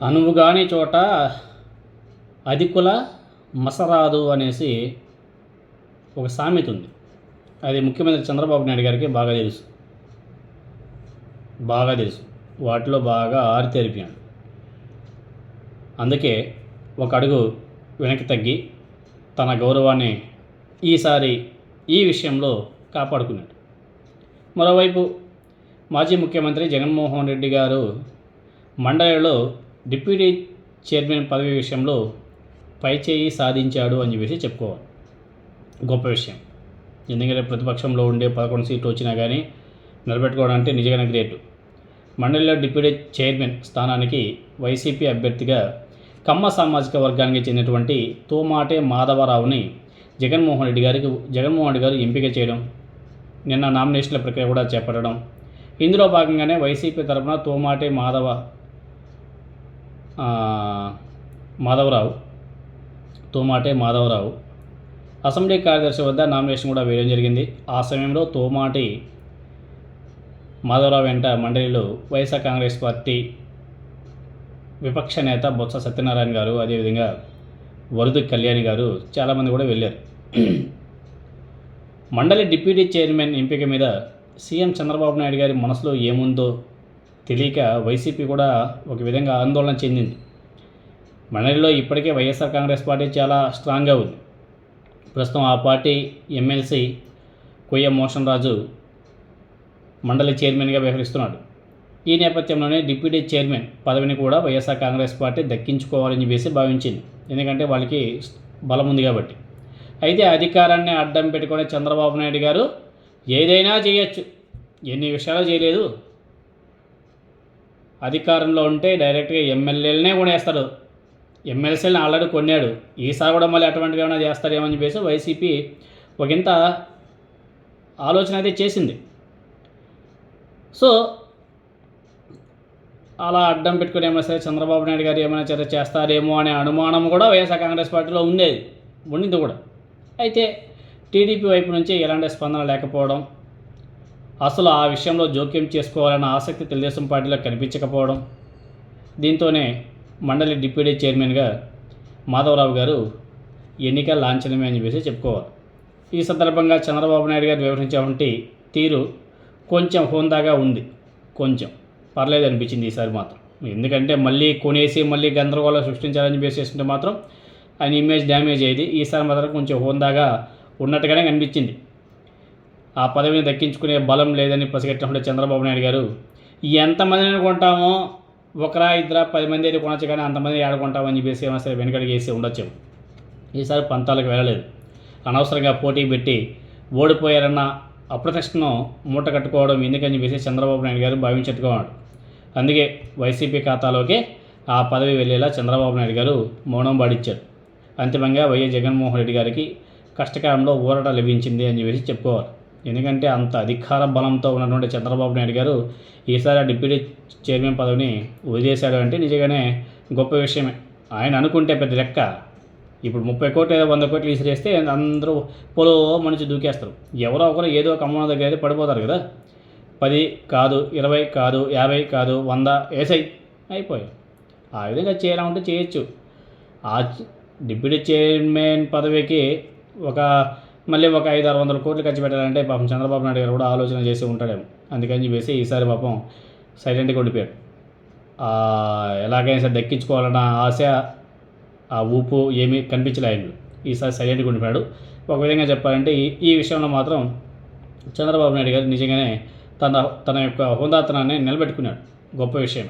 అనువుగాని చోట అధికుల మసరాదు అనేసి ఒక సామెత ఉంది. అది ముఖ్యమంత్రి చంద్రబాబు నాయుడు గారికి బాగా తెలుసు. వాటిలో బాగా ఆరితేరిపోయాడు. అందుకే ఒక అడుగు వెనక్కి తగ్గి తన గౌరవాన్ని ఈసారి ఈ విషయంలో కాపాడుకున్నాడు. మరోవైపు మాజీ ముఖ్యమంత్రి జగన్మోహన్ రెడ్డి గారు మండలిలో డిప్యూటీ చైర్మన్ పదవి విషయంలో పైచేయి సాధించాడు అని చెప్పేసి చెప్పుకోవాలి. గొప్ప విషయం. ఎందుకంటే ప్రతిపక్షంలో ఉండే 11 సీట్లు వచ్చినా కానీ నిలబెట్టుకోవడం అంటే నిజంగానే గ్రేట్. మండలిలో డిప్యూటీ చైర్మన్ స్థానానికి వైసీపీ అభ్యర్థిగా కమ్మ సామాజిక వర్గానికి చెందినటువంటి తోమాటే మాధవరావుని జగన్మోహన్ రెడ్డి గారు ఎంపిక చేయడం, నిన్న నామినేషన్ల ప్రక్రియ కూడా చేపట్టడం. ఇందులో భాగంగానే వైసీపీ తరఫున తోమాటే మాధవరావు అసెంబ్లీ కార్యదర్శి వద్ద నామినేషన్ కూడా వేయడం జరిగింది. ఆ సమయంలో తోమాటి మాధవరావు వెంట మండలిలో వైఎస్ఆర్ కాంగ్రెస్ పార్టీ విపక్ష నేత బొత్స సత్యనారాయణ గారు, అదేవిధంగా వరదు కళ్యాణి గారు చాలామంది కూడా వెళ్ళారు. మండలి డిప్యూటీ చైర్మన్ ఎంపిక మీద సీఎం చంద్రబాబు నాయుడు గారి మనసులో ఏముందో తెలియక వైసీపీ కూడా ఒక విధంగా ఆందోళన చెందింది. మండలిలో ఇప్పటికే వైఎస్ఆర్ కాంగ్రెస్ పార్టీ చాలా స్ట్రాంగ్గా ఉంది. ప్రస్తుతం ఆ పార్టీ ఎమ్మెల్సీ కొయ్య మోషన్ రాజు మండలి చైర్మన్గా వ్యవహరిస్తున్నాడు. ఈ నేపథ్యంలోనే డిప్యూటీ చైర్మన్ పదవిని కూడా వైఎస్ఆర్ కాంగ్రెస్ పార్టీ దక్కించుకోవాలని చెప్పేసి భావించింది. ఎందుకంటే వాళ్ళకి బలం ఉంది కాబట్టి. అయితే అధికారాన్ని అడ్డం పెట్టుకునే చంద్రబాబు నాయుడు గారు ఏదైనా చేయొచ్చు. ఎన్ని విషయాలు చేయలేదు. అధికారంలో ఉంటే డైరెక్ట్గా ఎమ్మెల్యేలనే కొనేస్తాడు. ఎమ్మెల్సీలను ఆల్రెడీ కొన్నాడు. ఈసారి కూడా మళ్ళీ అటువంటివి ఏమైనా చేస్తాడేమని చెప్పేసి వైసీపీ ఒకంత ఆలోచన అయితే చేసింది. సో అలా అడ్డం పెట్టుకుని ఏమైనా సరే చంద్రబాబు నాయుడు గారు ఏమైనా చర్య చేస్తారేమో అనే అనుమానం కూడా వైఎస్ఆర్ కాంగ్రెస్ పార్టీలో ఉండింది కూడా. అయితే టీడీపీ వైపు నుంచి ఎలాంటి స్పందన లేకపోవడం, అసలు ఆ విషయంలో జోక్యం చేసుకోవాలన్న ఆసక్తి తెలుగుదేశం పార్టీలో కనిపించకపోవడం, దీంతోనే మండలి డిప్యూటీ చైర్మన్గా మాధవరావు గారు ఎన్నిక లాంఛనమే అని చెప్పేసి చెప్పుకోవాలి. ఈ సందర్భంగా చంద్రబాబు నాయుడు గారు వ్యవహరించేటువంటి తీరు కొంచెం హోందాగా ఉంది. కొంచెం పర్లేదు అనిపించింది ఈసారి మాత్రం. ఎందుకంటే మళ్ళీ కొనేసి మళ్ళీ గందరగోళం సృష్టించాలని చెప్పేసి చేస్తుంటే మాత్రం ఆయన ఇమేజ్ డ్యామేజ్ అయ్యేది. ఈసారి మాత్రం కొంచెం హోందాగా ఉన్నట్టుగానే కనిపించింది. ఆ పదవిని దక్కించుకునే బలం లేదని పసిగట్టినప్పుడు చంద్రబాబు నాయుడు గారు ఎంతమందిని కొంటామో, ఒకరా ఇద్దరా 10 మంది అయితే కొనొచ్చు, కానీ అంతమంది ఆడుకుంటామని చెప్పేసి ఏమైనా సరే వెనకడికి వేసి ఉండొచ్చు. ఈసారి పంతాలకు వెళ్ళలేదు. అనవసరంగా పోటీ పెట్టి ఓడిపోయారన్న అప్రతిష్టను మూట కట్టుకోవడం ఎందుకని చెప్పేసి చంద్రబాబు నాయుడు గారు భావించేట్టుగా ఉన్నాడు. అందుకే వైసీపీ ఖాతాలోకి ఆ పదవి వెళ్ళేలా చంద్రబాబు నాయుడు గారు మౌనం పాటించారు. అంతిమంగా వైఎస్ జగన్మోహన్ రెడ్డి గారికి కష్టకాలంలో ఊరట లభించింది అని చెప్పేసి చెప్పుకోవాలి. ఎందుకంటే అంత అధికార బలంతో ఉన్నటువంటి చంద్రబాబు నాయుడు గారు ఈసారి డిప్యూటీ చైర్మన్ పదవిని వదిలేశాడు అంటే నిజంగానే గొప్ప విషయమే. ఆయన అనుకుంటే పెద్ద లెక్క. ఇప్పుడు 30 కోట్లు ఏదో 100 కోట్లు విసిరేస్తే అందరూ పొలో మనిషి దూకేస్తారు. ఎవరో ఒకరు ఏదో ఒక అమ్మ దగ్గర అయితే పడిపోతారు కదా. 10 కాదు, 20 కాదు, 50 కాదు, 100 వేసాయి అయిపోయాయి. ఆ విధంగా చేయాలంటే చేయొచ్చు. ఆ డిప్యూటీ చైర్మన్ పదవికి మళ్ళీ ఒక 500-600 కోట్లు ఖర్చు పెట్టాలంటే పాపం చంద్రబాబు నాయుడు గారు కూడా ఆలోచన చేసి ఉంటాడేమో. అందుకని చెప్పేసి ఈసారి పాపం సైలెంట్గా ఉండిపోయాడు. ఎలాగైనా సరే దక్కించుకోవాలన్న ఆశ, ఆ ఊపు ఏమీ కనిపించలే ఆయనలో. ఈసారి సైలెంట్గా ఉండిపోయాడు. ఒక విధంగా చెప్పాలంటే ఈ విషయంలో మాత్రం చంద్రబాబు నాయుడు గారు నిజంగానే తన యొక్క హోందాతనాన్ని నిలబెట్టుకున్నాడు. గొప్ప విషయం.